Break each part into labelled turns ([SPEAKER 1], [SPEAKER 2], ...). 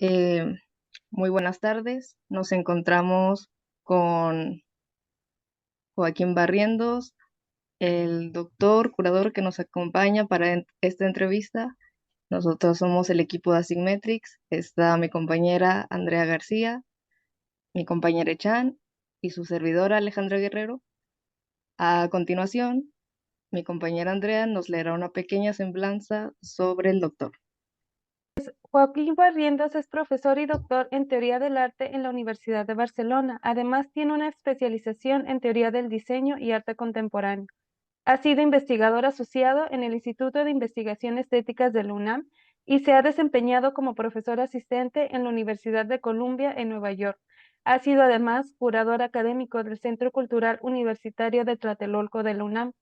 [SPEAKER 1] Eh, Muy buenas tardes. Nos encontramos con Joaquín Barrientos, el doctor curador que nos acompaña para esta entrevista. Nosotros somos el equipo de Asigmetrics. Está mi compañera Andrea García, mi compañera Echan y su servidora Alejandra Guerrero. A continuación, mi compañera Andrea nos leerá una pequeña semblanza sobre el doctor.
[SPEAKER 2] Joaquín Barrientos es profesor y doctor en Teoría del Arte en la Universidad de Barcelona. Además, tiene una especialización en Teoría del Diseño y Arte Contemporáneo. Ha sido investigador asociado en el Instituto de Investigación Estéticas de la UNAM y se ha desempeñado como profesor asistente en la Universidad de Columbia en Nueva York. Ha sido además curador académico del Centro Cultural Universitario de Tlatelolco de la UNAM.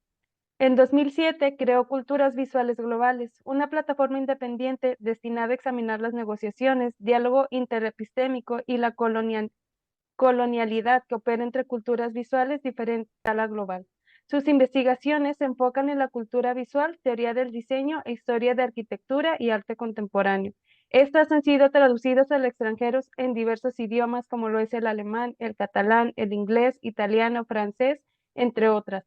[SPEAKER 2] En 2007 creó Culturas Visuales Globales, una plataforma independiente destinada a examinar las negociaciones, diálogo interepistémico y la colonialidad que opera entre culturas visuales diferentes a la global. Sus investigaciones se enfocan en la cultura visual, teoría del diseño e historia de arquitectura y arte contemporáneo. Estas han sido traducidas al extranjero en diversos idiomas como lo es el alemán, el catalán, el inglés, italiano, francés, entre otras.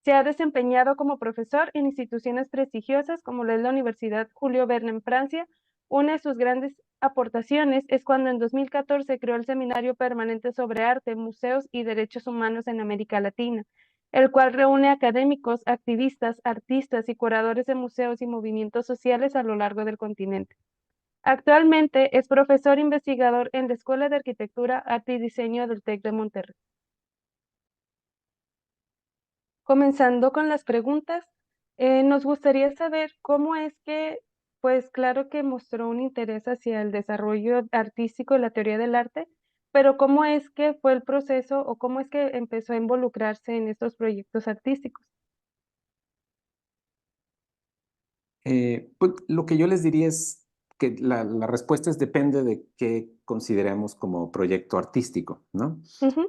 [SPEAKER 2] Se ha desempeñado como profesor en instituciones prestigiosas como la es la Universidad Julio Verne en Francia. Una de sus grandes aportaciones es cuando en 2014 creó el Seminario Permanente sobre Arte, Museos y Derechos Humanos en América Latina, el cual reúne académicos, activistas, artistas y curadores de museos y movimientos sociales a lo largo del continente. Actualmente es profesor investigador en la Escuela de Arquitectura, Arte y Diseño del TEC de Monterrey. Comenzando con las preguntas, nos gustaría saber cómo es que, pues claro que mostró un interés hacia el desarrollo artístico y la teoría del arte, pero cómo es que fue el proceso o cómo es que empezó a involucrarse en estos proyectos artísticos.
[SPEAKER 3] Pues lo que yo les diría es que la respuesta es depende de qué consideremos como proyecto artístico, ¿no?
[SPEAKER 2] Ujú.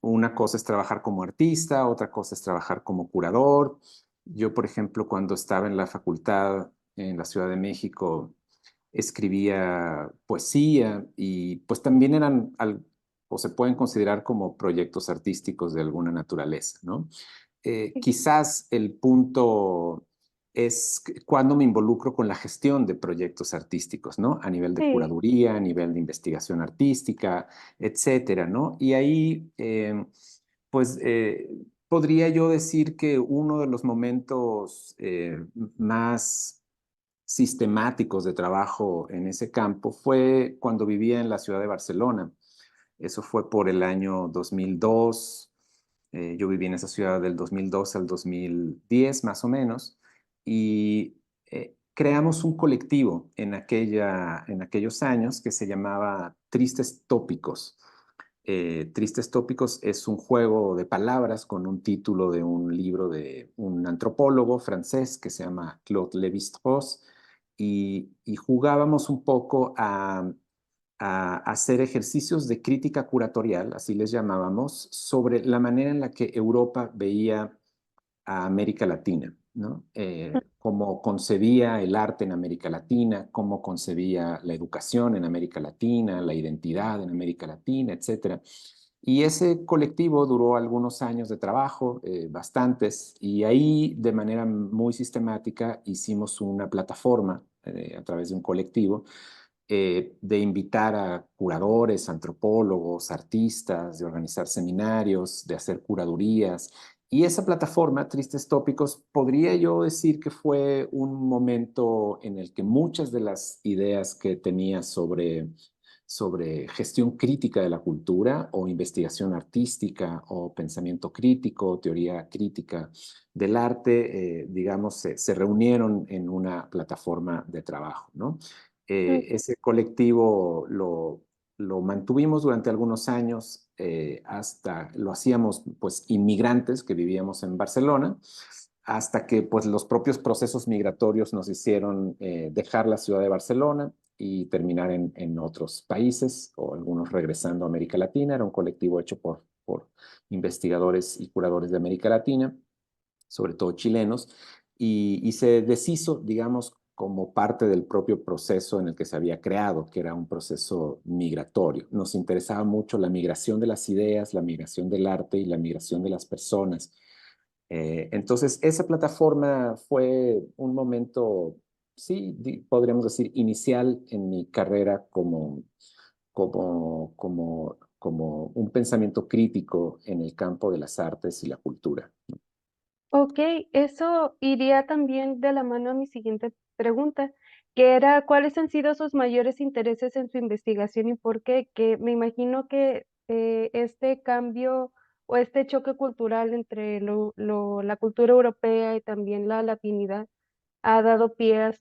[SPEAKER 3] Una cosa es trabajar como artista, otra cosa es trabajar como curador. Yo, por ejemplo, cuando estaba en la facultad en la Ciudad de México, escribía poesía y pues también o se pueden considerar como proyectos artísticos de alguna naturaleza, ¿no?
[SPEAKER 2] Sí,
[SPEAKER 3] Quizás el punto es cuando me involucro con la gestión de proyectos artísticos, ¿no? A nivel de
[SPEAKER 2] sí,
[SPEAKER 3] curaduría, a nivel de investigación artística, etcétera, ¿no? Y ahí, pues, podría yo decir que uno de los momentos más sistemáticos de trabajo en ese campo fue cuando vivía en la ciudad de Barcelona. Eso fue por el año 2002. Yo viví en esa ciudad del 2002 al 2010, más o menos, y creamos un colectivo en aquellos años que se llamaba Tristes Tópicos. Tristes Tópicos es un juego de palabras con un título de un libro de un antropólogo francés que se llama Claude Lévi-Strauss, y jugábamos un poco a hacer ejercicios de crítica curatorial, así les llamábamos, sobre la manera en la que Europa veía a América Latina, ¿no? Cómo concebía el arte en América Latina, cómo concebía la educación en América Latina, la identidad en América Latina, etcétera. Y ese colectivo duró algunos años de trabajo, bastantes, y ahí de manera muy sistemática hicimos una plataforma a través de un colectivo de invitar a curadores, antropólogos, artistas, de organizar seminarios, de hacer curadurías. Y esa plataforma, Tristes Tópicos, podría yo decir que fue un momento en el que muchas de las ideas que tenía sobre gestión crítica de la cultura o investigación artística o pensamiento crítico, teoría crítica del arte, digamos, se reunieron en una plataforma de trabajo, ¿no? Ese colectivo lo mantuvimos durante algunos años, hasta lo hacíamos pues inmigrantes que vivíamos en Barcelona, hasta que pues los propios procesos migratorios nos hicieron dejar la ciudad de Barcelona y terminar en otros países, o algunos regresando a América Latina. Era un colectivo hecho por investigadores y curadores de América Latina, sobre todo chilenos, y se deshizo, digamos, como parte del propio proceso en el que se había creado, que era un proceso migratorio. Nos interesaba mucho la migración de las ideas, la migración del arte y la migración de las personas. Entonces, esa plataforma fue un momento, sí, podríamos decir, inicial en mi carrera como un pensamiento crítico en el campo de las artes y la cultura.
[SPEAKER 2] Ok, eso iría también de la mano a mi siguiente pregunta, que era ¿cuáles han sido sus mayores intereses en su investigación y por qué? Que me imagino que este cambio o este choque cultural entre la cultura europea y también la latinidad ha dado pie a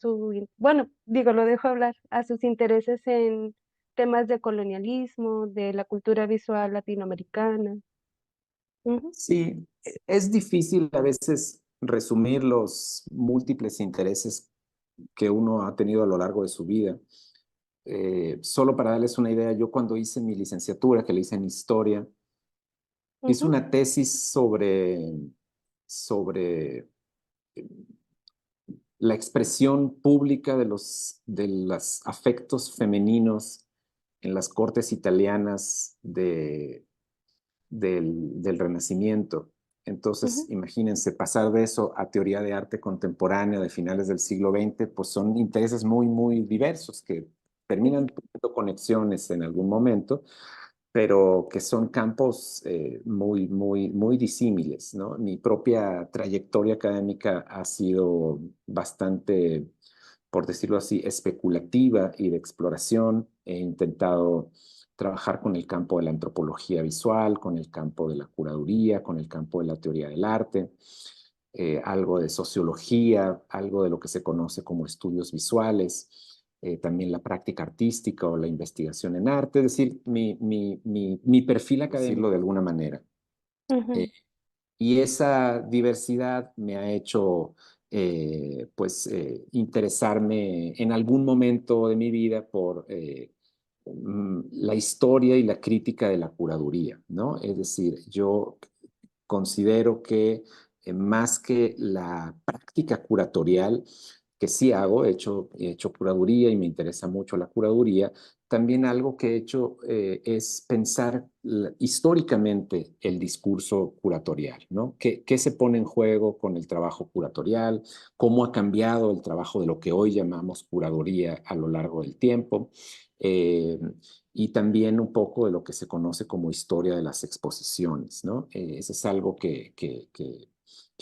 [SPEAKER 2] bueno, digo, lo dejo hablar, a sus intereses en temas de colonialismo, de la cultura visual latinoamericana. Ujú,
[SPEAKER 3] Sí, es difícil a veces resumir los múltiples intereses que uno ha tenido a lo largo de su vida. Solo para darles una idea, yo cuando hice mi licenciatura, que la hice en historia, hice
[SPEAKER 2] ujú,
[SPEAKER 3] una tesis sobre la expresión pública de los afectos femeninos en las cortes italianas del Renacimiento. Entonces,
[SPEAKER 2] ujú,
[SPEAKER 3] imagínense, pasar de eso a teoría de arte contemporánea de finales del siglo XX, pues son intereses muy, muy diversos que terminan
[SPEAKER 2] ujú,
[SPEAKER 3] teniendo conexiones en algún momento, pero que son campos muy, muy, muy disímiles, ¿no? Mi propia trayectoria académica ha sido bastante, por decirlo así, especulativa y de exploración. He intentado trabajar con el campo de la antropología visual, con el campo de la curaduría, con el campo de la teoría del arte, algo de sociología, algo de lo que se conoce como estudios visuales, también la práctica artística o la investigación en arte, es decir, mi perfil académico, decirlo de alguna manera. Eh,
[SPEAKER 2] ujú.
[SPEAKER 3] y esa diversidad me ha hecho interesarme en algún momento de mi vida por la historia y la crítica de la curaduría, ¿no? Es decir, yo considero que más que la práctica curatorial, que sí hago, he hecho curaduría y me interesa mucho la curaduría, también algo que he hecho es pensar históricamente el discurso curatorial, ¿no? ¿Qué se pone en juego con el trabajo curatorial? ¿Cómo ha cambiado el trabajo de lo que hoy llamamos curaduría a lo largo del tiempo? Eh, y también un poco de lo que se conoce como historia de las exposiciones, ¿no? Eso es algo que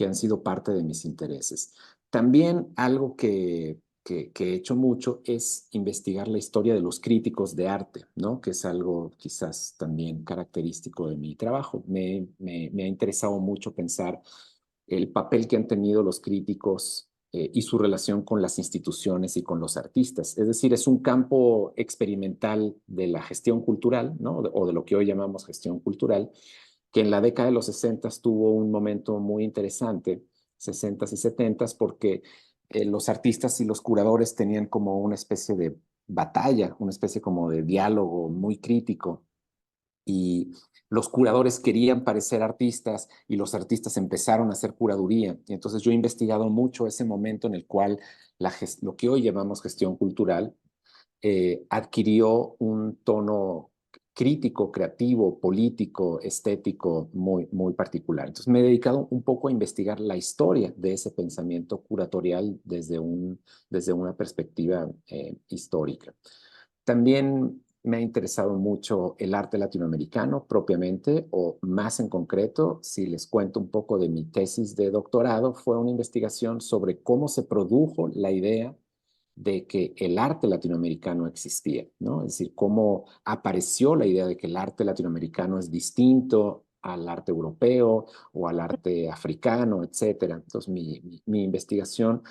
[SPEAKER 3] han sido parte de mis intereses. También algo que he hecho mucho es investigar la historia de los críticos de arte, ¿no? Que es algo quizás también característico de mi trabajo. Me ha interesado mucho pensar el papel que han tenido los críticos y su relación con las instituciones y con los artistas. Es decir, es un campo experimental de la gestión cultural, ¿no? O de lo que hoy llamamos gestión cultural, que en la década de los 60 tuvo un momento muy interesante, 60 y 70, porque los artistas y los curadores tenían como una especie de batalla, una especie como de diálogo muy crítico y los curadores querían parecer artistas y los artistas empezaron a hacer curaduría. Y entonces yo he investigado mucho ese momento en el cual lo que hoy llamamos gestión cultural adquirió un tono crítico, creativo, político, estético muy, muy particular. Entonces me he dedicado un poco a investigar la historia de ese pensamiento curatorial desde una perspectiva histórica. También me ha interesado mucho el arte latinoamericano propiamente, o más en concreto, si les cuento un poco de mi tesis de doctorado, fue una investigación sobre cómo se produjo la idea de que el arte latinoamericano existía, ¿no? Es decir, cómo apareció la idea de que el arte latinoamericano es distinto al arte europeo o al arte africano, etcétera. Entonces, mi investigación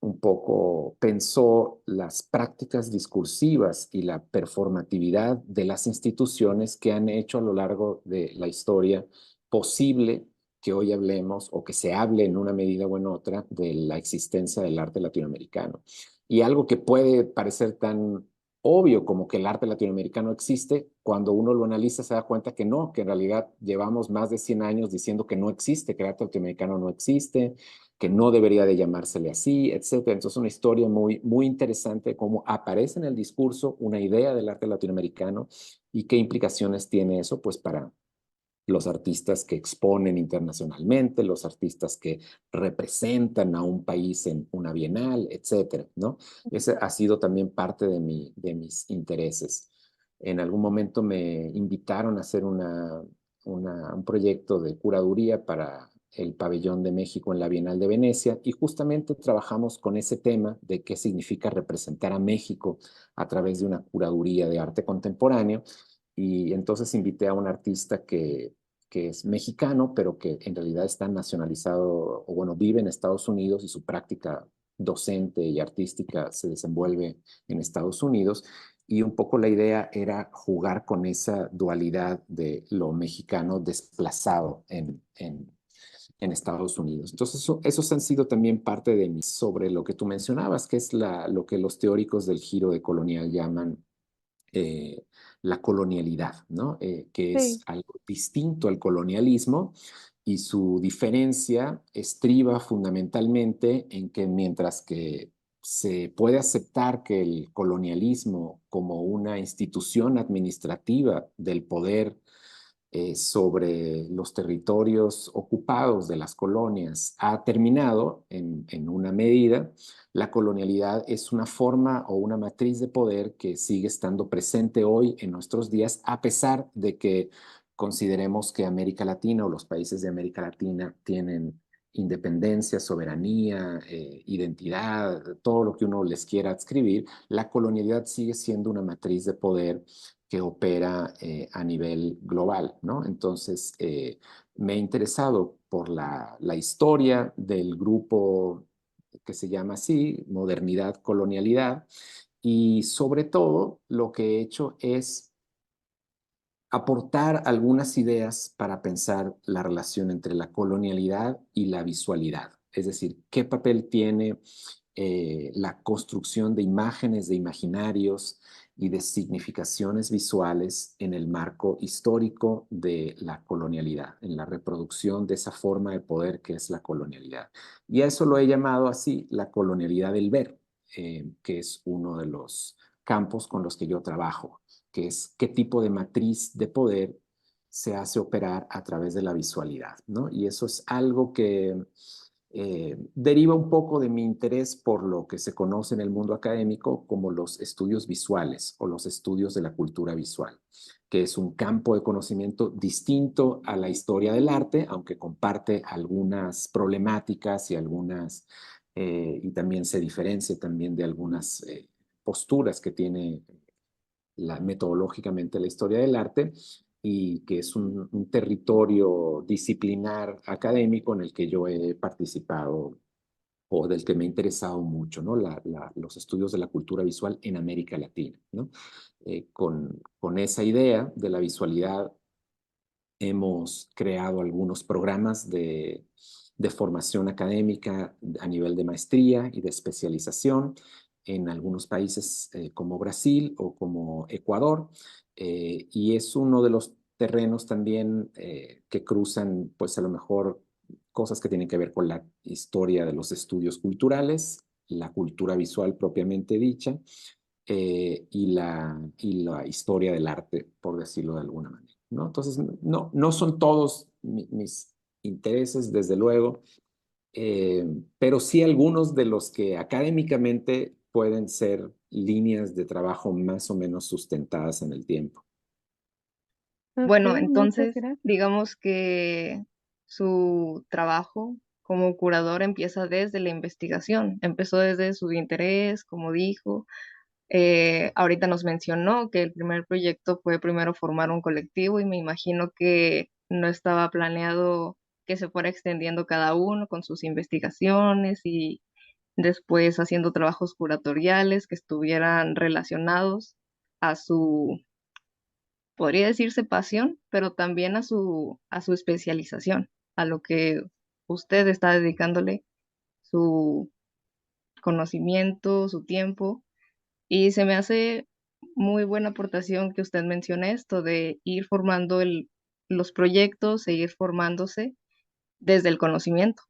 [SPEAKER 3] un poco pensó las prácticas discursivas y la performatividad de las instituciones que han hecho a lo largo de la historia posible que hoy hablemos o que se hable en una medida u en otra de la existencia del arte latinoamericano. Y algo que puede parecer tan obvio como que el arte latinoamericano existe, cuando uno lo analiza se da cuenta que no, que en realidad llevamos más de 100 años diciendo que no existe, que el arte latinoamericano no existe, que no debería de llamársele así, etcétera. Entonces, una historia muy, muy interesante, cómo aparece en el discurso una idea del arte latinoamericano y qué implicaciones tiene eso, pues, para los artistas que exponen internacionalmente, los artistas que representan a un país en una bienal, etcétera, ¿no? Ese ha sido también parte de mis intereses. En algún momento me invitaron a hacer un proyecto de curaduría para el Pabellón de México en la Bienal de Venecia y justamente trabajamos con ese tema de qué significa representar a México a través de una curaduría de arte contemporáneo. Y entonces invité a un artista que es mexicano, pero que en realidad está nacionalizado, o bueno, vive en Estados Unidos y su práctica docente y artística se desenvuelve en Estados Unidos. Y un poco la idea era jugar con esa dualidad de lo mexicano desplazado en Estados Unidos. Entonces, esos han sido también parte de mí sobre lo que tú mencionabas, que es lo que los teóricos del giro de colonial llaman eh, la colonialidad, ¿no? Que es
[SPEAKER 2] Sí,
[SPEAKER 3] algo distinto al colonialismo y su diferencia estriba fundamentalmente en que mientras que se puede aceptar que el colonialismo como una institución administrativa del poder sobre los territorios ocupados de las colonias ha terminado en una medida, la colonialidad es una forma o una matriz de poder que sigue estando presente hoy en nuestros días, a pesar de que consideremos que América Latina o los países de América Latina tienen independencia, soberanía, identidad, todo lo que uno les quiera adscribir, la colonialidad sigue siendo una matriz de poder que opera a nivel global, ¿no? Entonces, me he interesado por la historia del grupo que se llama así, modernidad, colonialidad, y sobre todo lo que he hecho es aportar algunas ideas para pensar la relación entre la colonialidad y la visualidad. Es decir, qué papel tiene la construcción de imágenes, de imaginarios y de significaciones visuales en el marco histórico de la colonialidad, en la reproducción de esa forma de poder que es la colonialidad. Y a eso lo he llamado así la colonialidad del ver, que es uno de los campos con los que yo trabajo, que es qué tipo de matriz de poder se hace operar a través de la visualidad, ¿no? Y eso es algo que deriva un poco de mi interés por lo que se conoce en el mundo académico como los estudios visuales o los estudios de la cultura visual, que es un campo de conocimiento distinto a la historia del arte, aunque comparte algunas problemáticas y y también se diferencia también de algunas posturas que tiene metodológicamente la historia del arte y que es un territorio disciplinar académico en el que yo he participado o del que me he interesado mucho, ¿no? Los estudios de la cultura visual en América Latina, ¿no? Con esa idea de la visualidad hemos creado algunos programas de formación académica a nivel de maestría y de especialización en algunos países como Brasil o como Ecuador. Y es uno de los terrenos también que cruzan, pues a lo mejor, cosas que tienen que ver con la historia de los estudios culturales, la cultura visual propiamente dicha, y la historia del arte, por decirlo de alguna manera, ¿no? Entonces, no son todos mis intereses, desde luego, pero sí algunos de los que académicamente pueden ser líneas de trabajo más o menos sustentadas en el tiempo.
[SPEAKER 2] ok,
[SPEAKER 1] Bueno,
[SPEAKER 2] muchas
[SPEAKER 1] entonces,
[SPEAKER 2] gracias.
[SPEAKER 1] digamos que su trabajo como curador empieza desde la investigación, empezó desde su interés, como dijo. Ahorita nos mencionó que el primer proyecto fue primero formar un colectivo y me imagino que no estaba planeado que se fuera extendiendo cada uno con sus investigaciones y después haciendo trabajos curatoriales que estuvieran relacionados a su, podría decirse pasión, pero también a su especialización, a lo que usted está dedicándole su conocimiento, su tiempo. Y se me hace muy buena aportación que usted menciona esto de ir formando los proyectos e ir formándose desde el conocimiento.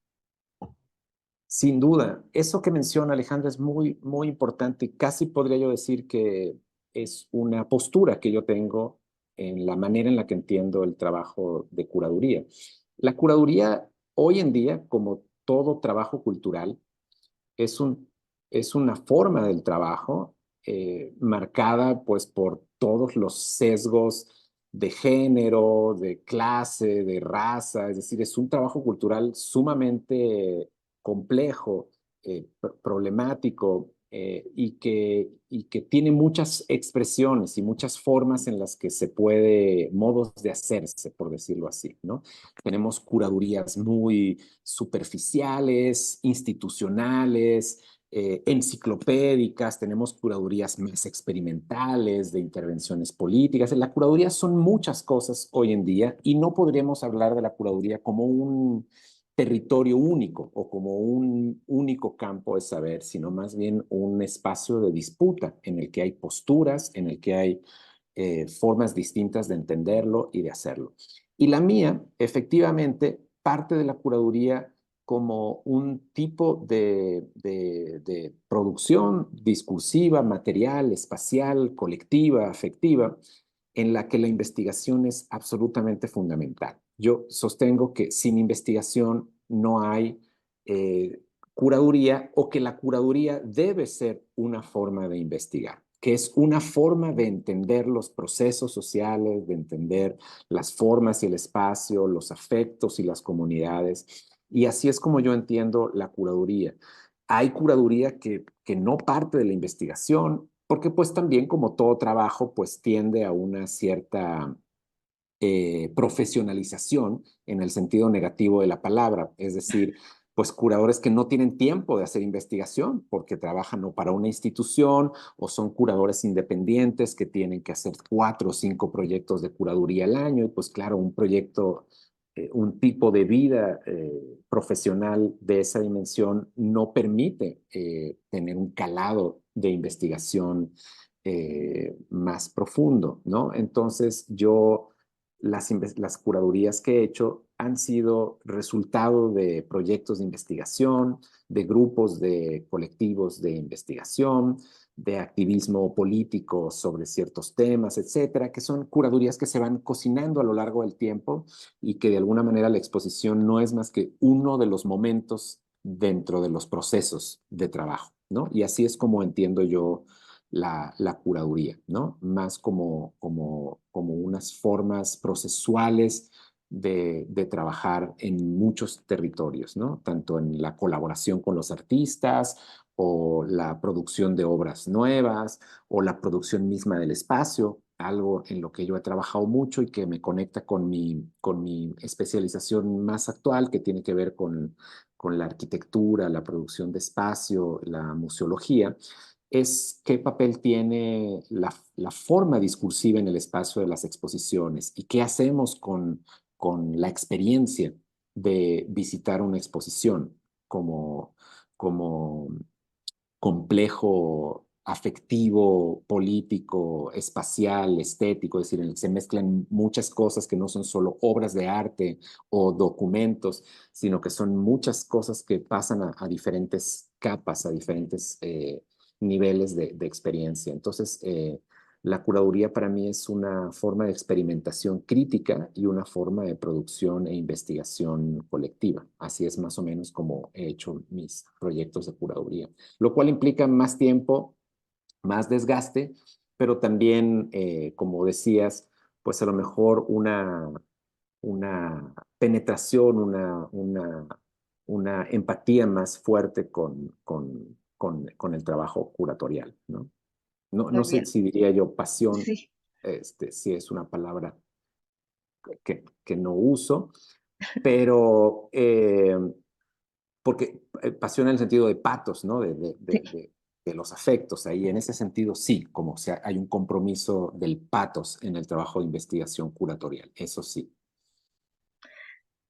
[SPEAKER 3] Sin duda, eso que menciona Alejandra es muy, muy importante y casi podría yo decir que es una postura que yo tengo en la manera en la que entiendo el trabajo de curaduría. La curaduría hoy en día, como todo trabajo cultural, es es una forma del trabajo marcada pues por todos los sesgos de género, de clase, de raza, es decir, es un trabajo cultural sumamente complejo, problemático y que tiene muchas expresiones y muchas formas en las que se puede, modos de hacerse, por decirlo así, ¿no? Tenemos curadurías muy superficiales, institucionales, enciclopédicas, tenemos curadurías más experimentales, de intervenciones políticas. La curaduría son muchas cosas hoy en día y no podríamos hablar de la curaduría como un territorio único o como un único campo de saber, sino más bien un espacio de disputa en el que hay posturas, en el que hay formas distintas de entenderlo y de hacerlo. Y la mía, efectivamente, parte de la curaduría como un tipo de producción discursiva, material, espacial, colectiva, afectiva, en la que la investigación es absolutamente fundamental. Yo sostengo que sin investigación no hay curaduría o que la curaduría debe ser una forma de investigar, que es una forma de entender los procesos sociales, de entender las formas y el espacio, los afectos y las comunidades. Y así es como yo entiendo la curaduría. Hay curaduría que no parte de la investigación, porque pues también como todo trabajo, pues tiende a una cierta profesionalización en el sentido negativo de la palabra, es decir, pues curadores que no tienen tiempo de hacer investigación porque trabajan o para una institución o son curadores independientes que tienen que hacer 4 o 5 proyectos de curaduría al año y pues claro, un proyecto, un tipo de vida profesional de esa dimensión no permite tener un calado de investigación más profundo, ¿no? Entonces yo las curadurías que he hecho han sido resultado de proyectos de investigación, de grupos de colectivos de investigación, de activismo político sobre ciertos temas, etcétera, que son curadurías que se van cocinando a lo largo del tiempo y que de alguna manera la exposición no es más que uno de los momentos dentro de los procesos de trabajo, ¿no? Y así es como entiendo yo la curaduría, ¿no? Más como unas formas procesuales de trabajar en muchos territorios, ¿no? Tanto en la colaboración con los artistas o la producción de obras nuevas o la producción misma del espacio, algo en lo que yo he trabajado mucho y que me conecta con mi especialización más actual, que tiene que ver con la arquitectura, la producción de espacio, la museología, es qué papel tiene la forma discursiva en el espacio de las exposiciones y qué hacemos con la experiencia de visitar una exposición como complejo afectivo, político, espacial, estético, es decir, en el que se mezclan muchas cosas que no son solo obras de arte o documentos, sino que son muchas cosas que pasan a diferentes capas, a diferentes niveles de experiencia. Entonces, la curaduría para mí es una forma de experimentación crítica y una forma de producción e investigación colectiva. Así es más o menos como he hecho mis proyectos de curaduría, lo cual implica más tiempo, más desgaste, pero también, como decías, pues a lo mejor una penetración, una empatía más fuerte con el trabajo curatorial, ¿no? No,
[SPEAKER 1] Muy
[SPEAKER 3] no sé
[SPEAKER 1] bien.
[SPEAKER 3] si diría yo pasión,
[SPEAKER 1] Sí,
[SPEAKER 3] si es una palabra que no uso, pero porque pasión en el sentido de patos, ¿no?
[SPEAKER 1] sí.
[SPEAKER 3] De los afectos. Ahí en ese sentido sí, como sea, hay un compromiso del patos en el trabajo de investigación curatorial, eso sí.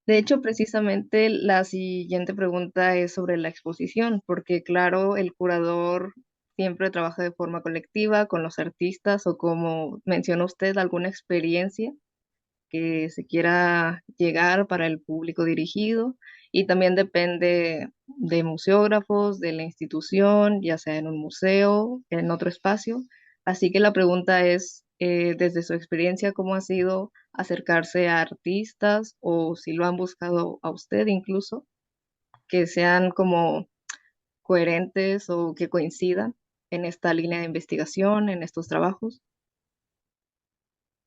[SPEAKER 1] De hecho, precisamente la siguiente pregunta es sobre la exposición, porque claro, el curador siempre trabaja de forma colectiva con los artistas o como mencionó usted, alguna experiencia que se quiera llegar para el público dirigido y también depende de museógrafos, de la institución, ya sea en un museo, en otro espacio. Así que la pregunta es, desde su experiencia, ¿cómo ha sido acercarse a artistas o si lo han buscado a usted incluso, que sean como coherentes o que coincidan en esta línea de investigación, en estos trabajos?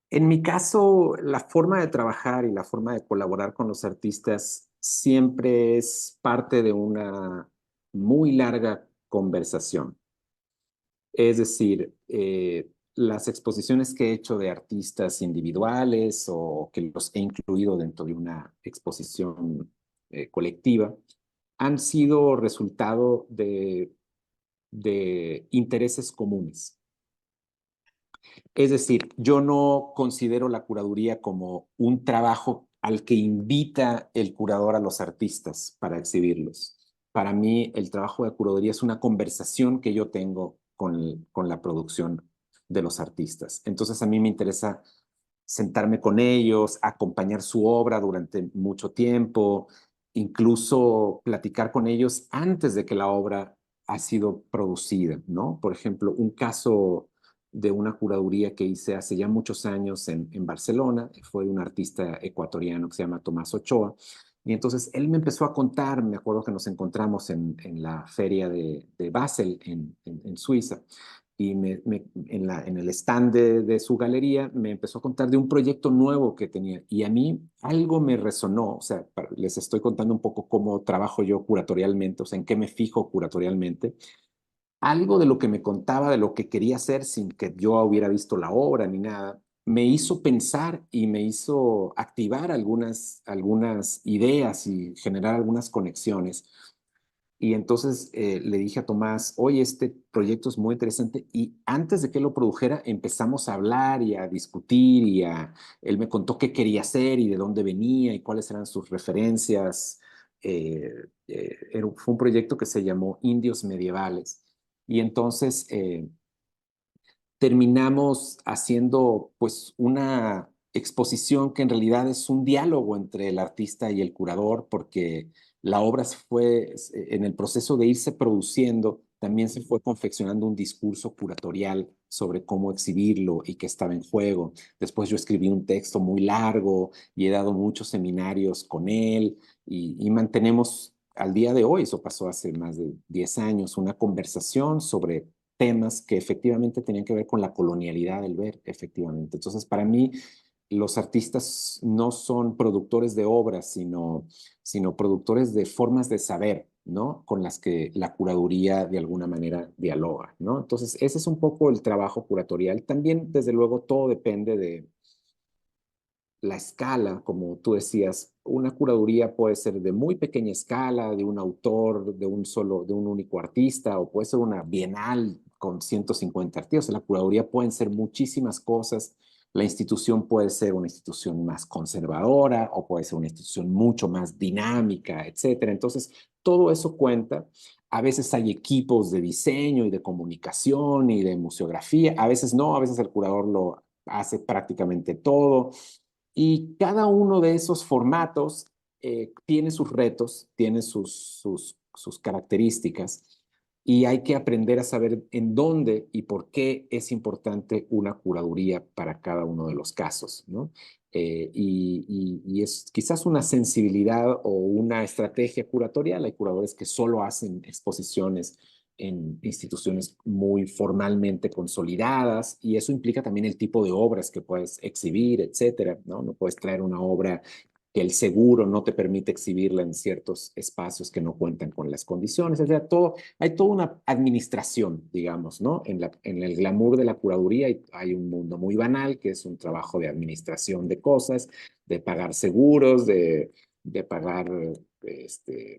[SPEAKER 3] En mi caso, la forma de trabajar y la forma de colaborar con los artistas siempre es parte de una muy larga conversación. Es decir, las exposiciones que he hecho de artistas individuales o que los he incluido dentro de una exposición colectiva han sido resultado de intereses comunes. Es decir, yo no considero la curaduría como un trabajo al que invita el curador a los artistas para exhibirlos. Para mí, el trabajo de curaduría es una conversación que yo tengo con la producción de los artistas. Entonces, a mí me interesa sentarme con ellos, acompañar su obra durante mucho tiempo, incluso platicar con ellos antes de que la obra ha sido producida, ¿no? Por ejemplo, un caso de una curaduría que hice hace ya muchos años en Barcelona, fue un artista ecuatoriano que se llama Tomás Ochoa, y entonces él me empezó a contar, me acuerdo que nos encontramos en la feria de Basel, en Suiza, y en el stand de su galería me empezó a contar de un proyecto nuevo que tenía y a mí algo me resonó, o sea, les estoy contando un poco cómo trabajo yo curatorialmente, o sea, en qué me fijo curatorialmente. Algo de lo que me contaba, de lo que quería hacer sin que yo hubiera visto la obra ni nada, me hizo pensar y me hizo activar algunas ideas y generar algunas conexiones. Y entonces le dije a Tomás, oye, este proyecto es muy interesante. Y antes de que lo produjera, empezamos a hablar y a discutir él me contó qué quería hacer y de dónde venía y cuáles eran sus referencias. Fue un proyecto que se llamó Indios Medievales. Y entonces terminamos haciendo pues una exposición que en realidad es un diálogo entre el artista y el curador, porque la obra fue, en el proceso de irse produciendo, también se fue confeccionando un discurso curatorial sobre cómo exhibirlo y qué estaba en juego. Después yo escribí un texto muy largo y he dado muchos seminarios con él y mantenemos al día de hoy, eso pasó hace más de 10 años, una conversación sobre temas que efectivamente tenían que ver con la colonialidad del ver, efectivamente. Entonces, para mí, los artistas no son productores de obras, sino productores de formas de saber, ¿no? Con las que la curaduría de alguna manera dialoga, ¿no? Entonces, ese es un poco el trabajo curatorial. También, desde luego, todo depende de la escala, como tú decías, una curaduría puede ser de muy pequeña escala, de un autor, de un único artista, o puede ser una bienal con 150 artistas. La curaduría pueden ser muchísimas cosas. La institución puede ser una institución más conservadora o puede ser una institución mucho más dinámica, etcétera. Entonces, todo eso cuenta. A veces hay equipos de diseño y de comunicación y de museografía. A veces no, a veces el curador lo hace prácticamente todo. Y cada uno de esos formatos tiene sus retos, tiene sus características y hay que aprender a saber en dónde y por qué es importante una curaduría para cada uno de los casos, ¿no? Y es quizás una sensibilidad o una estrategia curatorial. Hay curadores que solo hacen exposiciones en instituciones muy formalmente consolidadas y eso implica también el tipo de obras que puedes exhibir, etcétera, ¿no? No puedes traer una obra que el seguro no te permite exhibirla en ciertos espacios que no cuentan con las condiciones, o sea, hay toda una administración, digamos, ¿no? En el glamour de la curaduría hay un mundo muy banal que es un trabajo de administración de cosas, de pagar seguros, de pagar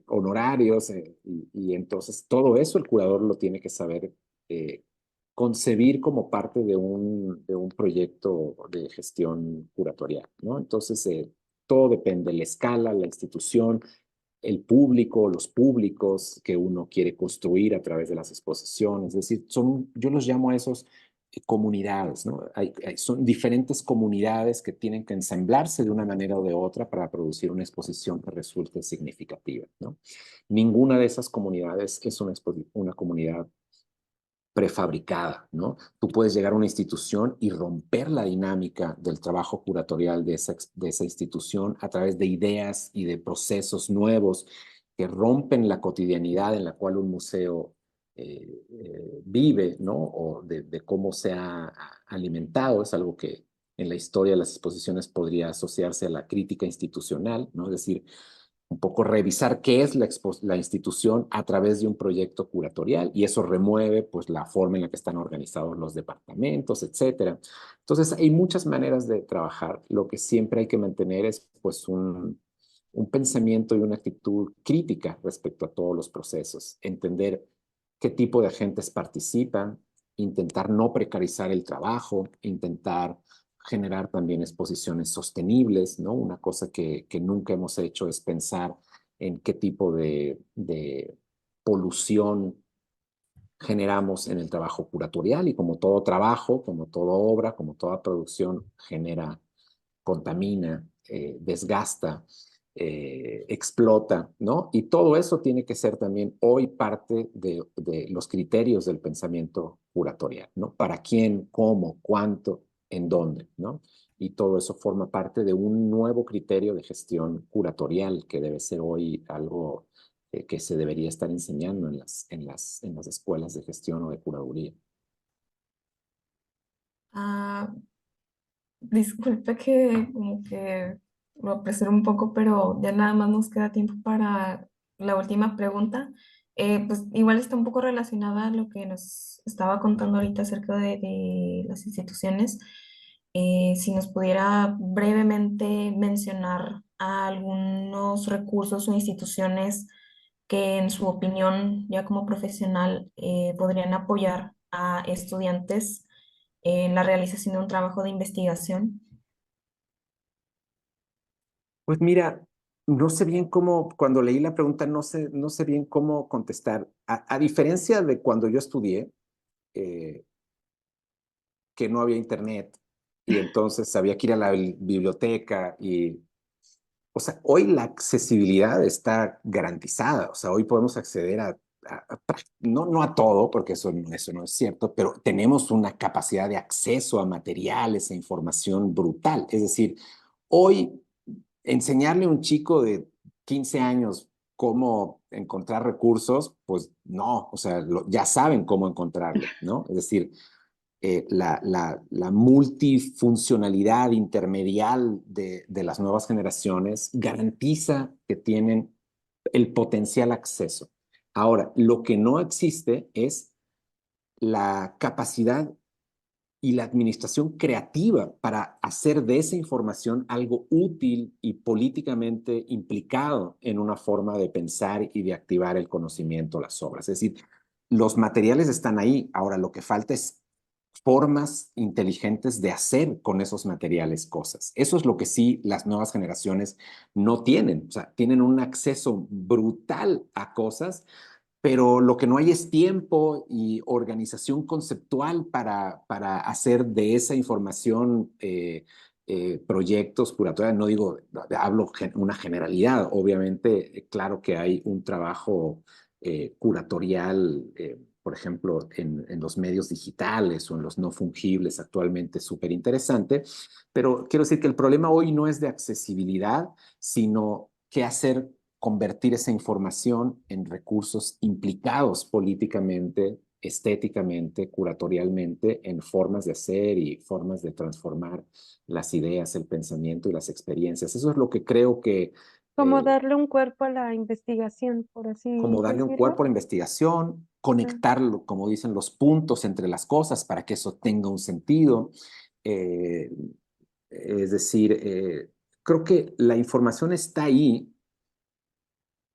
[SPEAKER 3] honorarios, y entonces todo eso el curador lo tiene que saber eh, concebir como parte de un proyecto de gestión curatorial, ¿no? Entonces, todo depende de la escala, la institución, el público, los públicos que uno quiere construir a través de las exposiciones. Es decir, yo los llamo a esos comunidades, ¿no? Son diferentes comunidades que tienen que ensamblarse de una manera o de otra para producir una exposición que resulte significativa, ¿no? Ninguna de esas comunidades es una comunidad prefabricada, ¿no? Tú puedes llegar a una institución y romper la dinámica del trabajo curatorial de esa institución a través de ideas y de procesos nuevos que rompen la cotidianidad en la cual un museo vive, ¿no? O de cómo se ha alimentado. Es algo que en la historia de las exposiciones podría asociarse a la crítica institucional, ¿no? Es decir, un poco revisar qué es la institución a través de un proyecto curatorial, y eso remueve pues la forma en la que están organizados los departamentos, etcétera. Entonces hay muchas maneras de trabajar. Lo que siempre hay que mantener es pues un pensamiento y una actitud crítica respecto a todos los procesos, entender qué tipo de agentes participan, intentar no precarizar el trabajo, intentar generar también exposiciones sostenibles, ¿no? Una cosa que nunca hemos hecho es pensar en qué tipo de polución generamos en el trabajo curatorial, y como todo trabajo, como toda obra, como toda producción, contamina, desgasta, explota, ¿no? Y todo eso tiene que ser también hoy parte de los criterios del pensamiento curatorial, ¿no? ¿Para quién, cómo, cuánto, en dónde, ¿no? Y todo eso forma parte de un nuevo criterio de gestión curatorial que debe ser hoy algo que se debería estar enseñando en las escuelas de gestión o de curaduría.
[SPEAKER 4] Ah, disculpe que como que lo apresuro un poco, pero ya nada más nos queda tiempo para la última pregunta. Pues igual está un poco relacionada a lo que nos estaba contando ahorita acerca de las instituciones. Si nos pudiera brevemente mencionar algunos recursos o instituciones que en su opinión, ya como profesional, podrían apoyar a estudiantes en la realización de un trabajo de investigación.
[SPEAKER 3] Pues mira, no sé bien cómo, cuando leí la pregunta, no sé bien cómo contestar. A diferencia de cuando yo estudié, eh, que no había internet y entonces había que ir a la biblioteca o sea, hoy la accesibilidad está garantizada. O sea, hoy podemos acceder no a todo, porque eso no es cierto, pero tenemos una capacidad de acceso a materiales, a información brutal. Es decir, hoy enseñarle a un chico de 15 años cómo encontrar recursos, pues no, o sea, ya saben cómo encontrarlo, ¿no? Es decir, la multifuncionalidad intermedial de las nuevas generaciones garantiza que tienen el potencial acceso. Ahora, lo que no existe es la capacidad y la administración creativa para hacer de esa información algo útil y políticamente implicado en una forma de pensar y de activar el conocimiento, las obras. Es decir, los materiales están ahí. Ahora lo que falta es formas inteligentes de hacer con esos materiales cosas. Eso es lo que sí las nuevas generaciones no tienen. O sea, tienen un acceso brutal a cosas, pero lo que no hay es tiempo y organización conceptual para hacer de esa información proyectos curatoriales. No digo, hablo una generalidad. Obviamente, claro que hay un trabajo curatorial, por ejemplo, en los medios digitales o en los no fungibles actualmente súper interesante, pero quiero decir que el problema hoy no es de accesibilidad, sino qué hacer, convertir esa información en recursos implicados políticamente, estéticamente, curatorialmente, en formas de hacer y formas de transformar las ideas, el pensamiento y las experiencias. Eso es lo que creo que
[SPEAKER 2] Como darle un cuerpo a la investigación, por así
[SPEAKER 3] como darle un
[SPEAKER 2] decirlo.
[SPEAKER 3] cuerpo a la investigación,
[SPEAKER 2] Ah,
[SPEAKER 3] conectarlo, como dicen, los puntos entre las cosas para que eso tenga un sentido. Eh, es decir, creo que la información está ahí,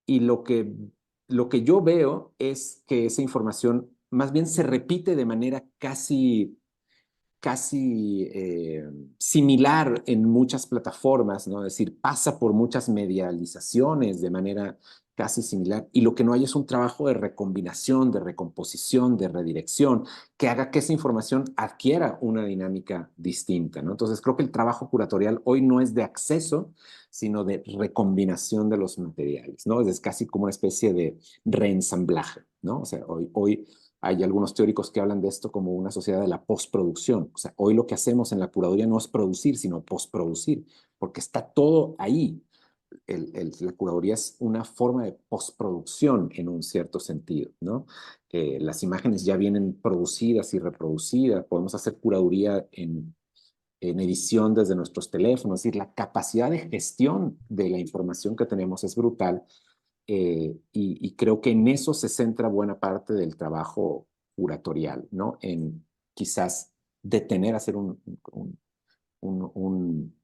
[SPEAKER 3] y lo que yo veo es que esa información más bien se repite de manera casi casi similar en muchas plataformas, ¿no? Es decir, pasa por muchas medializaciones de manera casi similar, y lo que no hay es un trabajo de recombinación, de recomposición, de redirección, que haga que esa información adquiera una dinámica distinta, ¿no? Entonces creo que el trabajo curatorial hoy no es de acceso, sino de recombinación de los materiales, ¿no? Es casi como una especie de reensamblaje, ¿no? O sea, hoy hay algunos teóricos que hablan de esto como una sociedad de la postproducción. O sea, hoy lo que hacemos en la curaduría no es producir, sino postproducir, porque está todo ahí. La curaduría es una forma de postproducción en un cierto sentido, ¿no? Las imágenes ya vienen producidas y reproducidas. Podemos hacer curaduría en edición desde nuestros teléfonos. Es decir, la capacidad de gestión de la información que tenemos es brutal, y creo que en eso se centra buena parte del trabajo curatorial, ¿no? En quizás detener, hacer un, un,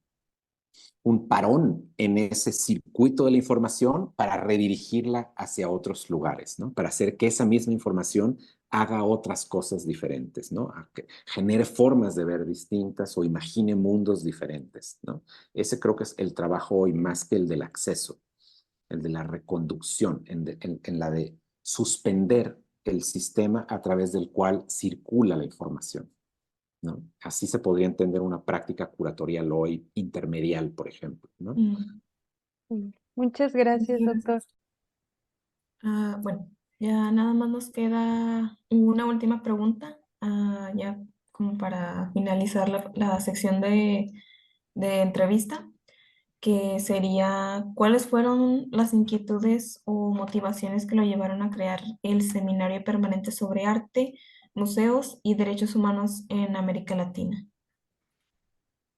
[SPEAKER 3] un parón en ese circuito de la información para redirigirla hacia otros lugares, ¿no? Para hacer que esa misma información haga otras cosas diferentes, ¿no? A que genere formas de ver distintas o imagine mundos diferentes, ¿no? Ese creo que es el trabajo hoy más que el del acceso, el de la reconducción, en la de suspender el sistema a través del cual circula la información, ¿no? Así se podría entender una práctica curatorial hoy intermedial, por ejemplo, ¿no?
[SPEAKER 2] Sí. Muchas gracias, doctor.
[SPEAKER 4] Gracias. Bueno, ya nada más nos queda una última pregunta, ya como para finalizar la sección de entrevista, que sería, ¿cuáles fueron las inquietudes o motivaciones que lo llevaron a crear el Seminario Permanente sobre Arte, Museos y Derechos Humanos en América Latina?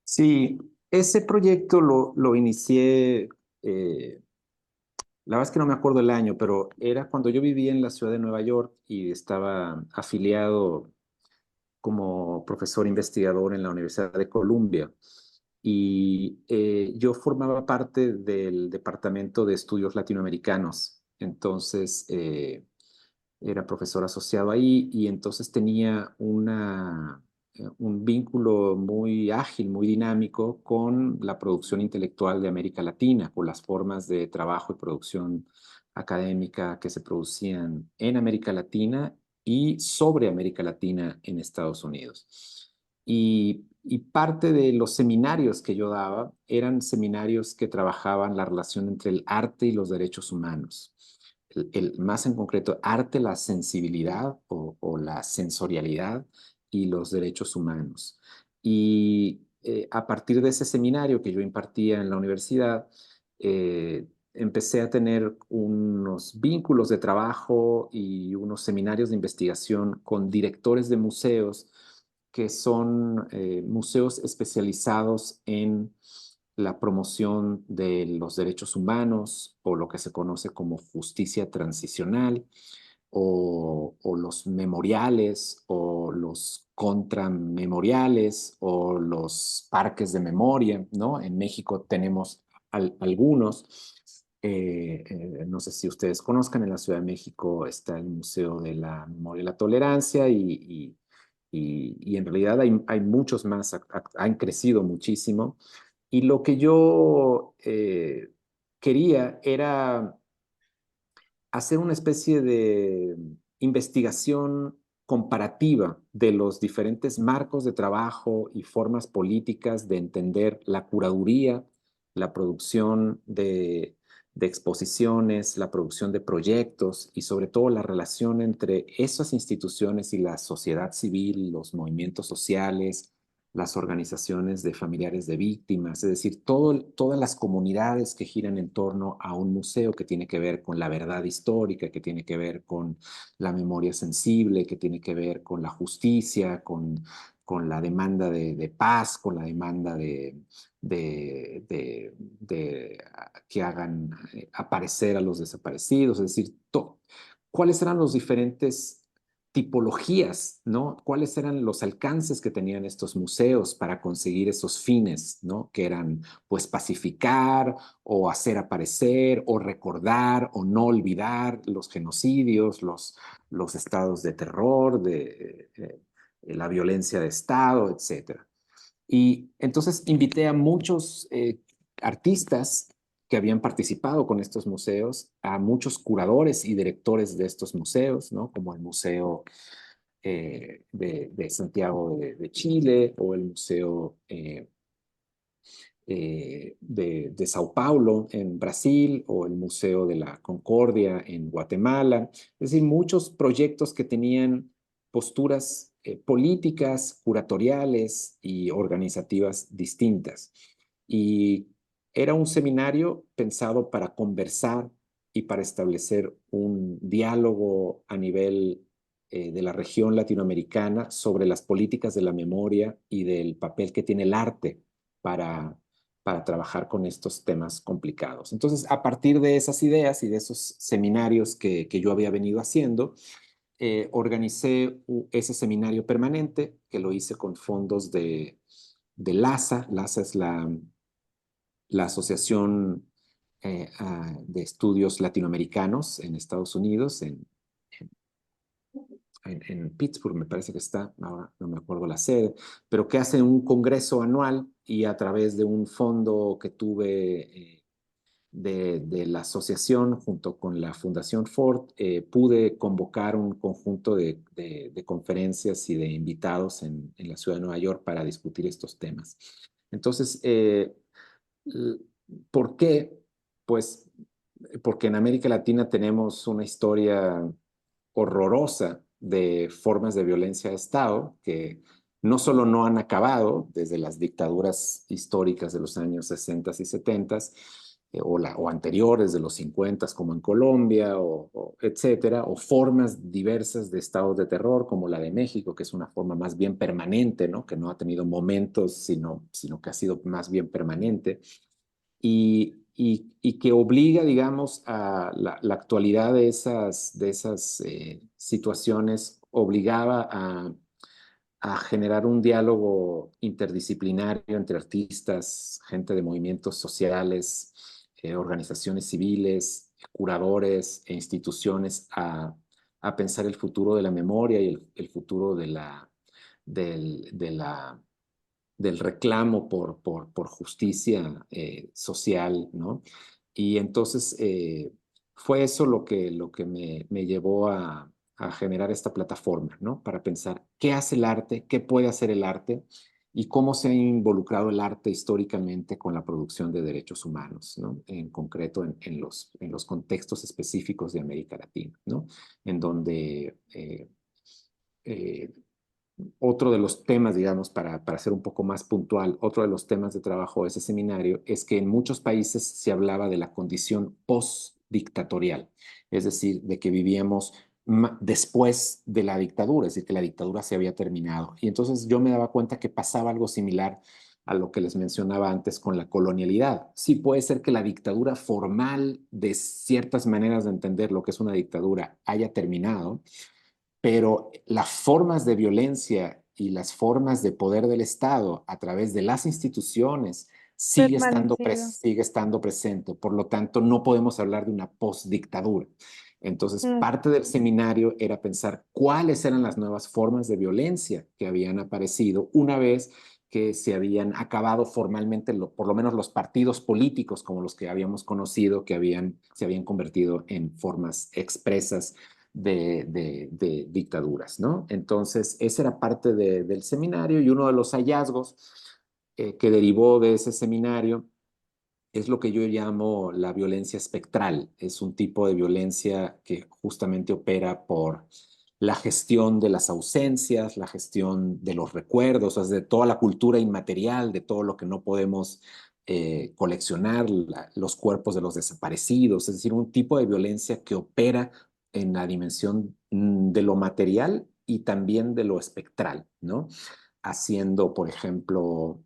[SPEAKER 3] Sí, ese proyecto lo inicié, la verdad es que no me acuerdo el año, pero era cuando yo vivía en la ciudad de Nueva York y estaba afiliado como profesor investigador en la Universidad de Columbia. Y yo formaba parte del Departamento de Estudios Latinoamericanos. Entonces, era profesor asociado ahí, y entonces tenía un vínculo muy ágil, muy dinámico con la producción intelectual de América Latina, con las formas de trabajo y producción académica que se producían en América Latina y sobre América Latina en Estados Unidos. Y parte de los seminarios que yo daba eran seminarios que trabajaban la relación entre el arte y los derechos humanos. Más en concreto, arte, la sensibilidad o la sensorialidad y los derechos humanos. Y a partir de ese seminario que yo impartía en la universidad, empecé a tener unos vínculos de trabajo y unos seminarios de investigación con directores de museos que son museos especializados en la promoción de los derechos humanos, o lo que se conoce como justicia transicional, o los memoriales, o los contramemoriales, o los parques de memoria, ¿no? En México tenemos algunos. No sé si ustedes conozcan, en la Ciudad de México está el Museo de la Memoria y la Tolerancia, y en realidad hay muchos más, han crecido muchísimo. Y lo que yo quería era hacer una especie de investigación comparativa de los diferentes marcos de trabajo y formas políticas de entender la curaduría, la producción de exposiciones, la producción de proyectos, y sobre todo la relación entre esas instituciones y la sociedad civil, los movimientos sociales, las organizaciones de familiares de víctimas, es decir, todas las comunidades que giran en torno a un museo, que tiene que ver con la verdad histórica, que tiene que ver con la memoria sensible, que tiene que ver con la justicia, con la demanda de paz, con la demanda de que hagan aparecer a los desaparecidos, es decir, cuáles eran los diferentes tipologías, ¿no? ¿Cuáles eran los alcances que tenían estos museos para conseguir esos fines, ¿no? Que eran, pues, pacificar o hacer aparecer o recordar o no olvidar los genocidios, los estados de terror, la violencia de Estado, etc. Y entonces invité a muchos artistas que habían participado con estos museos, a muchos curadores y directores de estos museos, ¿no? Como el Museo de Santiago de Chile o el Museo de Sao Paulo en Brasil o el Museo de la Concordia en Guatemala. Es decir, muchos proyectos que tenían posturas políticas, curatoriales y organizativas distintas. Y era un seminario pensado para conversar y para establecer un diálogo a nivel de la región latinoamericana sobre las políticas de la memoria y del papel que tiene el arte para trabajar con estos temas complicados. Entonces, a partir de esas ideas y de esos seminarios que yo había venido haciendo, organicé ese seminario permanente, que lo hice con fondos de LASA. LASA es la Asociación de Estudios Latinoamericanos en Estados Unidos, en Pittsburgh, me parece que está, ahora no me acuerdo la sede, pero que hace un congreso anual y a través de un fondo que tuve de la asociación junto con la Fundación Ford, pude convocar un conjunto de conferencias y de invitados en la ciudad de Nueva York para discutir estos temas. Entonces, ¿por qué? Pues porque en América Latina tenemos una historia horrorosa de formas de violencia de Estado que no solo no han acabado desde las dictaduras históricas de los años 60 y 70 o anteriores de los 50 como en Colombia o etcétera, o formas diversas de estados de terror como la de México, que es una forma más bien permanente, ¿no? Que no ha tenido momentos, sino que ha sido más bien permanente. Y que obliga, digamos, a la actualidad de esas situaciones, obligaba a generar un diálogo interdisciplinario entre artistas, gente de movimientos sociales, organizaciones civiles, curadores e instituciones a pensar el futuro de la memoria y el futuro del, de la del reclamo por justicia social, ¿no? Y entonces fue eso lo que me llevó a generar esta plataforma, ¿no? Para pensar qué hace el arte, qué puede hacer el arte y cómo se ha involucrado el arte históricamente con la producción de derechos humanos, ¿no? En concreto en los contextos específicos de América Latina, ¿no? En donde eh, otro de los temas, digamos, para ser un poco más puntual, otro de los temas de trabajo de ese seminario es que en muchos países se hablaba de la condición post-dictatorial, es decir, de que vivíamos después de la dictadura, es decir, que la dictadura se había terminado. Y entonces yo me daba cuenta que pasaba algo similar a lo que les mencionaba antes con la colonialidad. Sí, puede ser que la dictadura formal de ciertas maneras de entender lo que es una dictadura haya terminado, pero las formas de violencia y las formas de poder del Estado a través de las instituciones
[SPEAKER 2] Permanecido.
[SPEAKER 3] sigue estando presente. Por lo tanto, no podemos hablar de una postdictadura. Entonces, parte del seminario era pensar cuáles eran las nuevas formas de violencia que habían aparecido una vez que se habían acabado formalmente, por lo menos los partidos políticos como los que habíamos conocido, que se habían convertido en formas expresas de dictaduras, ¿no? Entonces, esa era parte del seminario y uno de los hallazgos que derivó de ese seminario es lo que yo llamo la violencia espectral. Es un tipo de violencia que justamente opera por la gestión de las ausencias, la gestión de los recuerdos, o sea, de toda la cultura inmaterial, de todo lo que no podemos coleccionar, los cuerpos de los desaparecidos, es decir, un tipo de violencia que opera en la dimensión de lo material y también de lo espectral, ¿no? Haciendo, por ejemplo,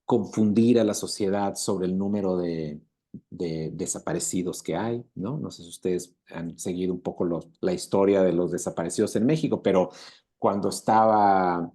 [SPEAKER 3] confundir a la sociedad sobre el número de desaparecidos que hay, ¿no? No sé si ustedes han seguido un poco la historia de los desaparecidos en México, pero cuando estaba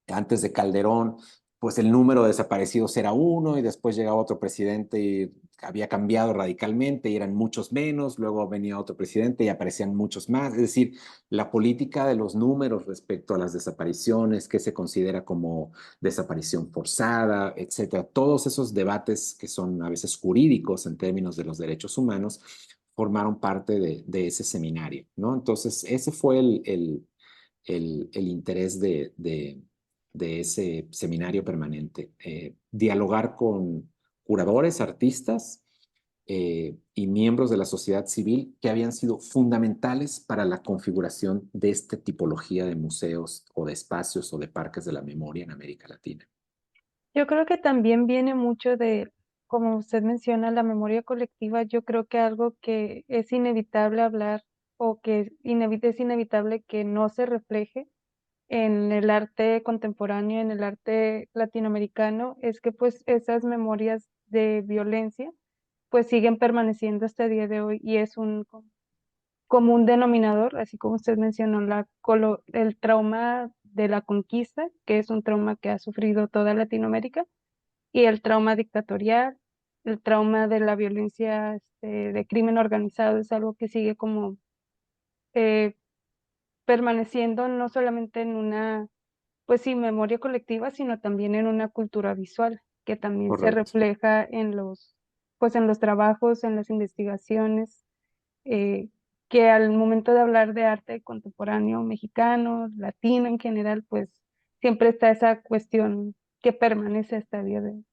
[SPEAKER 3] antes de Calderón, pues el número de desaparecidos era uno y después llegaba otro presidente y había cambiado radicalmente y eran muchos menos, luego venía otro presidente y aparecían muchos más. Es decir, la política de los números respecto a las desapariciones, qué se considera como desaparición forzada, etcétera. Todos esos debates que son a veces jurídicos en términos de los derechos humanos formaron parte de ese seminario, ¿no? Entonces, ese fue el interés de ese seminario permanente. Dialogar con curadores, artistas y miembros de la sociedad civil que habían sido fundamentales para la configuración de esta tipología de museos o de espacios o de parques de la memoria en América Latina.
[SPEAKER 2] Yo creo que también viene mucho de, como usted menciona, la memoria colectiva. Yo creo que algo que es inevitable hablar o que es inevitable que no se refleje en el arte contemporáneo, en el arte latinoamericano, es que pues esas memorias de violencia pues siguen permaneciendo hasta el día de hoy y es un común denominador, así como usted mencionó, el trauma de la conquista, que es un trauma que ha sufrido toda Latinoamérica, y el trauma dictatorial, el trauma de la violencia de crimen organizado es algo que sigue como eh, permaneciendo no solamente en una, pues sí, memoria colectiva, sino también en una cultura visual, que también se
[SPEAKER 3] Correcto.
[SPEAKER 2] refleja en pues en los trabajos, en las investigaciones, eh, que al momento de hablar de arte contemporáneo mexicano, latino en general, pues siempre está esa cuestión que permanece hasta el día de hoy.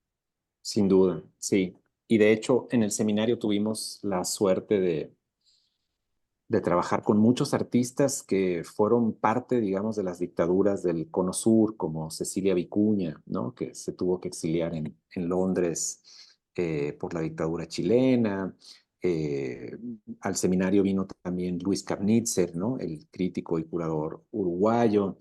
[SPEAKER 3] Sin duda, sí. Y de hecho, en el seminario tuvimos la suerte de trabajar con muchos artistas que fueron parte, digamos, de las dictaduras del Cono Sur, como Cecilia Vicuña, ¿no? Que se tuvo que exiliar en Londres por la dictadura chilena. Al seminario vino también Luis Kapnitzer, ¿no? El crítico y curador uruguayo.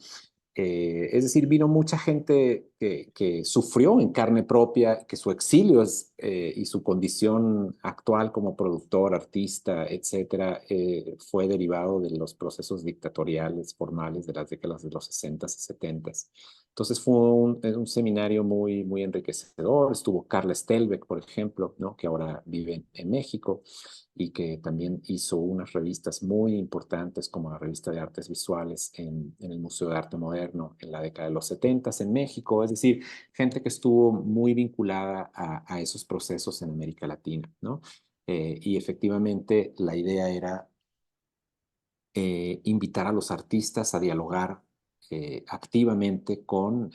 [SPEAKER 3] Es decir, vino mucha gente que sufrió en carne propia, que su exilio y su condición actual como productor, artista, etcétera, fue derivado de los procesos dictatoriales formales de las décadas de los 60 y 70. Entonces fue un seminario muy, muy enriquecedor. Estuvo Carla Stelbeck, por ejemplo, ¿no? Que ahora vive en México y que también hizo unas revistas muy importantes como la Revista de Artes Visuales en el Museo de Arte Moderno en la década de los 70 en México, es decir, gente que estuvo muy vinculada a esos procesos en América Latina, ¿no? Y efectivamente la idea era invitar a los artistas a dialogar activamente con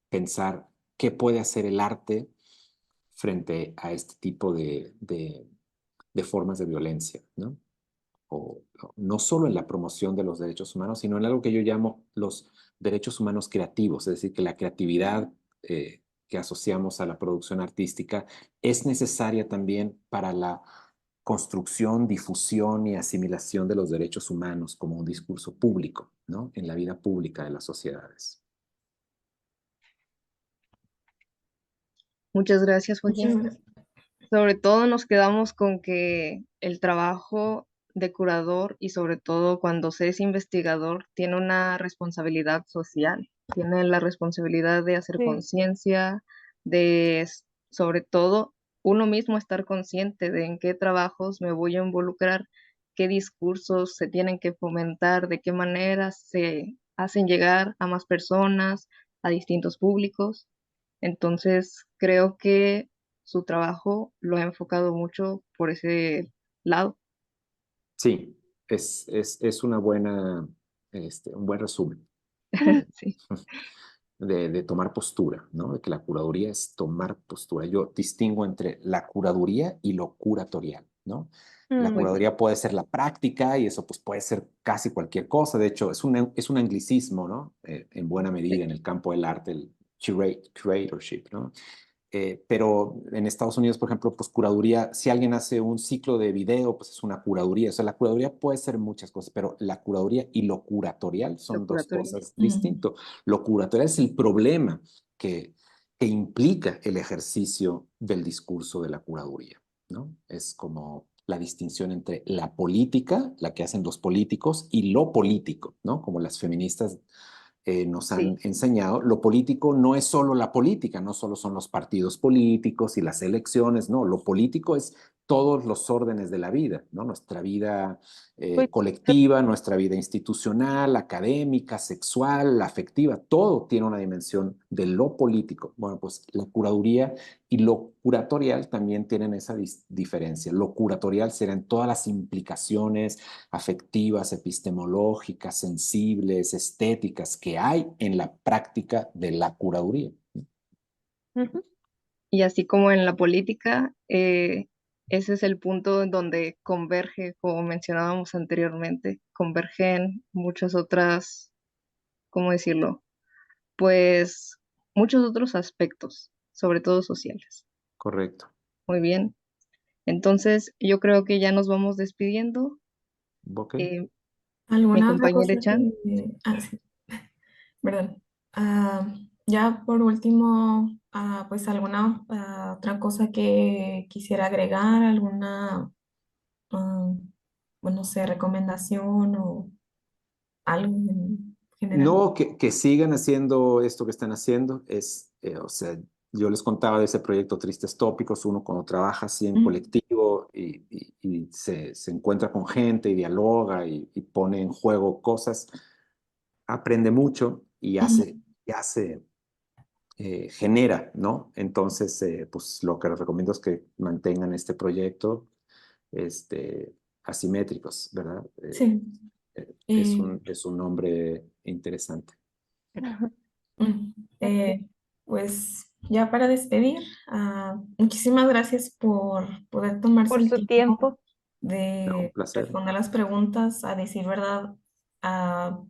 [SPEAKER 3] pensar qué puede hacer el arte frente a este tipo de formas de violencia, ¿no? O no solo en la promoción de los derechos humanos, sino en algo que yo llamo los derechos humanos creativos, es decir, que la creatividad que asociamos a la producción artística es necesaria también para la construcción, difusión y asimilación de los derechos humanos como un discurso público, ¿no? En la vida pública de las sociedades.
[SPEAKER 1] Muchas gracias,
[SPEAKER 4] Muchas
[SPEAKER 1] Joaquín.
[SPEAKER 4] gracias.
[SPEAKER 1] Sobre todo nos quedamos con que el trabajo de curador y sobre todo cuando se es investigador tiene una responsabilidad social, tiene la responsabilidad de hacer
[SPEAKER 2] Sí.
[SPEAKER 1] conciencia, sobre todo uno mismo estar consciente de en qué trabajos me voy a involucrar, qué discursos se tienen que fomentar, de qué manera se hacen llegar a más personas, a distintos públicos. Entonces, creo que su trabajo lo ha enfocado mucho por ese lado.
[SPEAKER 3] Sí, es una buena, un buen resumen.
[SPEAKER 1] Sí,
[SPEAKER 3] De tomar postura, ¿no? De que la curaduría es tomar postura. Yo distingo entre la curaduría y lo curatorial, ¿no? La
[SPEAKER 1] muy bien.
[SPEAKER 3] curaduría puede ser la práctica y eso pues puede ser casi cualquier cosa. De hecho, es un anglicismo, ¿no? En buena medida
[SPEAKER 1] Sí,
[SPEAKER 3] en el campo del arte, el curatorship, ¿no? Pero en Estados Unidos, por ejemplo, pues curaduría, si alguien hace un ciclo de video, pues es una curaduría. O sea, la curaduría puede ser muchas cosas, pero la curaduría y lo curatorial
[SPEAKER 1] lo
[SPEAKER 3] son dos
[SPEAKER 1] curatorio.
[SPEAKER 3] cosas
[SPEAKER 4] Ujú.
[SPEAKER 3] distintas. Lo curatorial es el problema que implica el ejercicio del discurso de la curaduría, ¿no? Es como la distinción entre la política, la que hacen los políticos, y lo político, ¿no? Como las feministas nos
[SPEAKER 1] Sí,
[SPEAKER 3] han enseñado, lo político no es solo la política, no solo son los partidos políticos y las elecciones, no, lo político es todos los órdenes de la vida, ¿no? Nuestra vida
[SPEAKER 2] Pues,
[SPEAKER 3] colectiva, nuestra vida institucional, académica, sexual, afectiva, todo tiene una dimensión de lo político. Bueno, pues la curaduría y lo curatorial también tienen esa diferencia. Lo curatorial serán todas las implicaciones afectivas, epistemológicas, sensibles, estéticas que hay en la práctica de la curaduría.
[SPEAKER 2] ujú,
[SPEAKER 1] y así como en la política, ese es el punto en donde converge, como mencionábamos anteriormente, convergen muchas otras, ¿cómo decirlo? Pues muchos otros aspectos, sobre todo sociales.
[SPEAKER 3] Correcto.
[SPEAKER 1] Muy bien. Entonces, yo creo que ya nos vamos despidiendo.
[SPEAKER 3] ¿Ok?
[SPEAKER 1] Eh, mi
[SPEAKER 4] ¿Alguna otra
[SPEAKER 1] compañera
[SPEAKER 4] cosa
[SPEAKER 1] Chan,
[SPEAKER 4] sí, perdón. Ya por último, pues alguna otra cosa que quisiera agregar, alguna, ah, bueno, no sé, recomendación o algo en general.
[SPEAKER 3] No, que sigan haciendo esto que están haciendo. O sea, yo les contaba de ese proyecto Tristes Tópicos, uno cuando trabaja así en
[SPEAKER 4] Ujú,
[SPEAKER 3] colectivo y se encuentra con gente y dialoga y pone en juego cosas, aprende mucho
[SPEAKER 4] ujú.
[SPEAKER 3] y hace genera, ¿no? Entonces, pues lo que les recomiendo es que mantengan este proyecto este, asimétricos, ¿verdad?
[SPEAKER 4] Sí. eh,
[SPEAKER 3] Es un nombre interesante.
[SPEAKER 4] mm,
[SPEAKER 2] ok.
[SPEAKER 4] pues ya para despedir, muchísimas gracias por poder tomarse
[SPEAKER 2] Por
[SPEAKER 4] el
[SPEAKER 2] su
[SPEAKER 4] tiempo
[SPEAKER 2] tiempo.
[SPEAKER 3] No, un
[SPEAKER 4] de
[SPEAKER 3] placer.
[SPEAKER 4] responder las preguntas, a decir verdad. ah,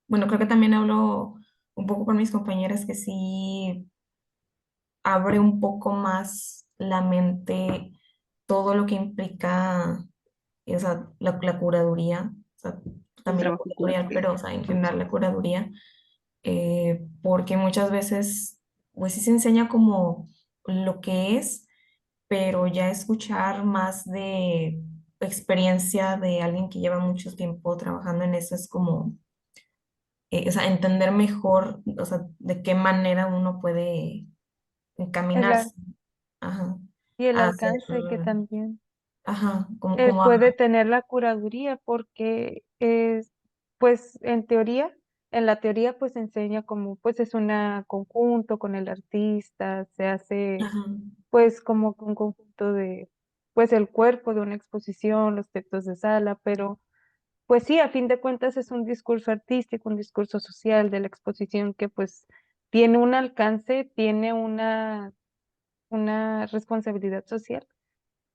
[SPEAKER 4] bueno, creo que también hablo un poco con mis compañeras que sí abre un poco más la mente todo lo que implica, o sea, la curaduría, o sea,
[SPEAKER 1] el
[SPEAKER 4] también la
[SPEAKER 1] trabajo
[SPEAKER 4] curatorial,
[SPEAKER 1] curatorio.
[SPEAKER 4] pero, o sea, en general la curaduría, porque muchas veces, pues sí se enseña como lo que es, pero ya escuchar más de experiencia de alguien que lleva mucho tiempo trabajando en eso es como, o sea, entender mejor, o sea, de qué manera uno puede
[SPEAKER 2] El,
[SPEAKER 4] encaminarse, ajá,
[SPEAKER 2] y el
[SPEAKER 4] a hacer,
[SPEAKER 2] alcance que también
[SPEAKER 4] ajá, como
[SPEAKER 2] puede tener la curaduría, porque pues en la teoría pues enseña como pues es un conjunto con el artista, se hace
[SPEAKER 4] ajá,
[SPEAKER 2] pues como un conjunto de pues el cuerpo de una exposición, los textos de sala, pero pues sí, a fin de cuentas es un discurso artístico, un discurso social de la exposición que pues tiene un alcance, tiene una responsabilidad social.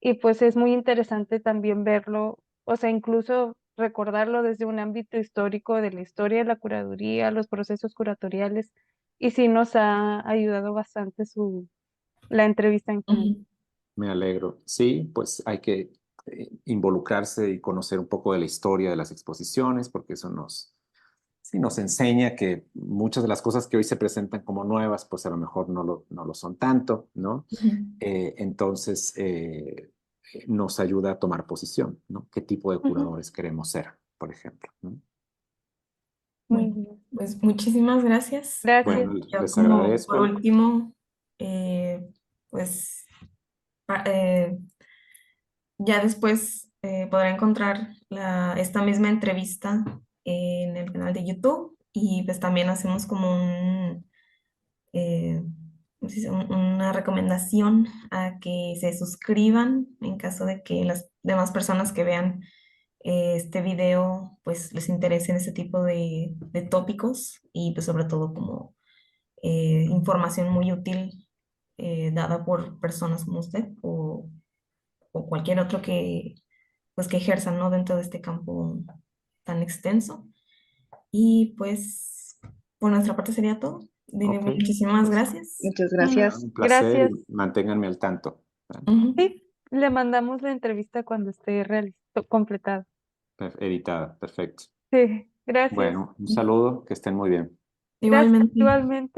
[SPEAKER 2] Y pues es muy interesante también verlo, o sea, incluso recordarlo desde un ámbito histórico de la historia de la curaduría, los procesos curatoriales, y sí nos ha ayudado bastante la entrevista en general.
[SPEAKER 4] ujú,
[SPEAKER 3] Me alegro. Sí, pues hay que involucrarse y conocer un poco de la historia de las exposiciones, porque eso sí, nos enseña que muchas de las cosas que hoy se presentan como nuevas, pues a lo mejor no lo son tanto, ¿no?
[SPEAKER 4] ujú.
[SPEAKER 3] Entonces, nos ayuda a tomar posición, ¿no? ¿Qué tipo de
[SPEAKER 2] Ujú.
[SPEAKER 3] curadores queremos ser, por ejemplo, ¿no?
[SPEAKER 2] Muy
[SPEAKER 4] Bueno,
[SPEAKER 2] bien.
[SPEAKER 4] pues muchísimas gracias.
[SPEAKER 2] Gracias.
[SPEAKER 3] Bueno,
[SPEAKER 4] Yo
[SPEAKER 3] les
[SPEAKER 4] como por
[SPEAKER 3] agradezco.
[SPEAKER 4] último, pues pa- eh, ya después podrá encontrar esta misma entrevista en el canal de YouTube y pues también hacemos como eh, ¿cómo se dice? Una recomendación a que se suscriban en caso de que las demás personas que vean este video pues les interesen este tipo de tópicos y pues sobre todo como información muy útil dada por personas como usted o cualquier otro que pues que ejerzan, ¿no? Dentro de este campo tan extenso. Y pues por nuestra parte sería todo.
[SPEAKER 3] Ok,
[SPEAKER 4] Muchísimas
[SPEAKER 3] pues
[SPEAKER 4] gracias.
[SPEAKER 1] Muchas
[SPEAKER 2] Mm,
[SPEAKER 1] gracias.
[SPEAKER 3] un placer
[SPEAKER 2] Gracias.
[SPEAKER 3] y manténganme al tanto. ¿Vale?
[SPEAKER 4] Ujú.
[SPEAKER 2] Sí, le mandamos la entrevista cuando esté completada.
[SPEAKER 3] Editada, perfecto.
[SPEAKER 2] Sí, gracias.
[SPEAKER 3] Bueno, un saludo, que estén muy bien.
[SPEAKER 2] Gracias,
[SPEAKER 4] Igualmente.
[SPEAKER 2] igualmente.